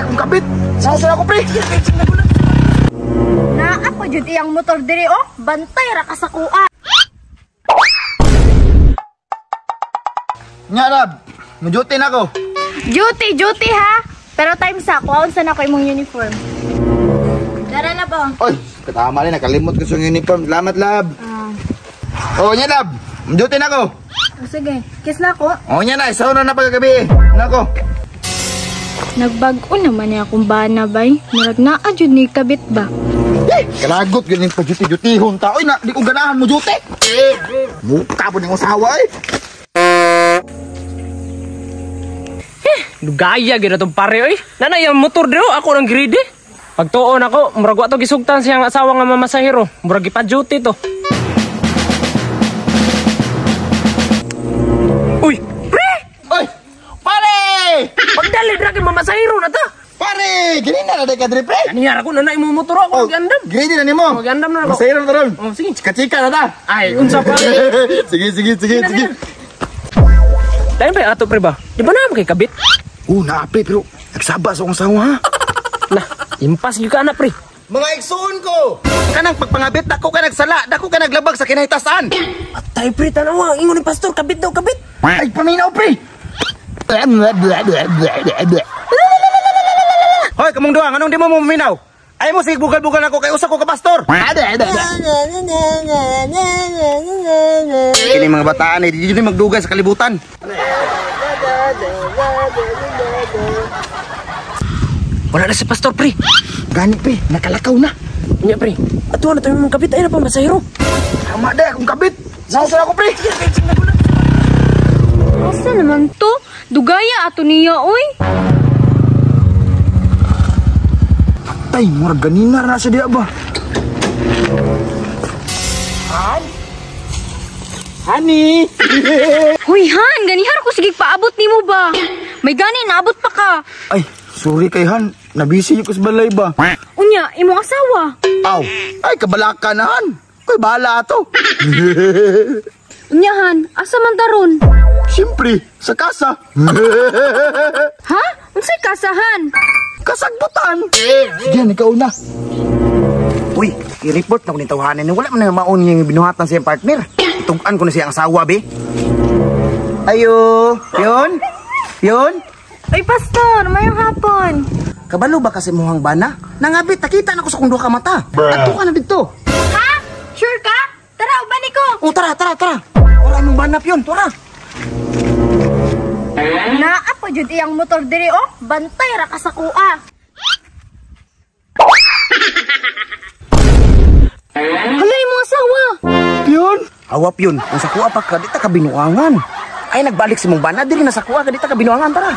akong kabit. Saan ako, pre? Na ako jud iyang motor diri oh. Bantay ra ka sa kuha. Nya, lab. Majuti na ako. Duty ha. Pero time sa kuhaon sa na ko imong uniform. Dara na ba? Oy, katama rin. Nakalimot ko sa uniform. Salamat, lab. Oo, nya, lab. Majuti na ako. Oh, sige, kiss na ako. Oo, nya na. Isaw na pagkagabi. Nako. Nagbag-o naman niya akong bana bay. Murag naa jud ni kabit ba? Kalagot ganyan pa juti-jutihon ta. Oy, na, di ko ganahan mo juti. Mukha po ng usawa eh. Lugaya gina tong pare oy. Nanay ang motor dito ako nang gride. Pagtuon ako, murag wa to gisugtan siyang asawa nga mamasahero. Murag ipa-duty to. Uy, pre! Oy, pare! Pagdali dra kay mamasahero na ta. Pare, ganina na ka dre, pre. Kaniyara ko nanay mo motor ako magandam. Grade na nimo. Magandam na ako. Masayron na ron. Oh, sige. Chika-chika na ta. Ay, unsa pa? Sige. Dahil ba ato pre ba? Di ba naman kay kabit? Na, pre, pero nagsaba sa akong sawa, ha? Nah, impas yung ka na pre. Mga igsoon ko! Kanang pagpangabit, dako ka nagsala, dako ka naglabag sa kinahitasan. Atay pre, tanawa, ingon ni pastor, kabit daw, kabit. Ay, paminaw, pre! Hoy, kamong duwang, anong di mo muminaw? Ay mo, sige, bugal-bugal ako, kay usa ko ka, pastor! Kini mga bataan, di dito magdugay sa kalibutan. Wala na si pastor pre. Gani, pre, nakalakaw na. Nya pre, ato na tayo mong kabit, ay na pa masahero. Tama na, akong kabit. Saan ako, pre? Asa naman to? Dugaya ato niya oy. Tay, murag ganina na siya diya ba? Honey! Huy Han, ganihar ko sige paabot nimo ba? May gani naabot pa ka. Ay, sorry kay Han. Nabisi ko sa balay ba? Unya, imong asawa. Aw, ay kabalaka na Han. Ko'y bahala ato. Unya Han, asa man taron? Siyempre, sa kasa. Ha? Unsay kasahan? Kasagbutan. Sige, ikaw na. Uy, i-report na ko ni tawahanin. Wala man na maon yung binuhatan siyang partner. Itugan ko na siyang asawa, be. Ayo, yun? Ay pastor, mayong hapon. Kabalo ba kasi muhang bana? Nangabit, nakita na ko sa kung duha ka mata. Ato ka na dito. Ha? Sure ka? Tara, ubani ko. Oh, tara. Wala nung banap yun, tara. Na ako jud iyang motor diri oh. Bantay ra ka sa kuha. Halay mo asawa. Yun? Hawap yun. Kung sa kuha pa ka, di ta ka binuangan. Ay, nagbalik si mong bana, diri na sa kuha ka, di ta ka binuangan, tara.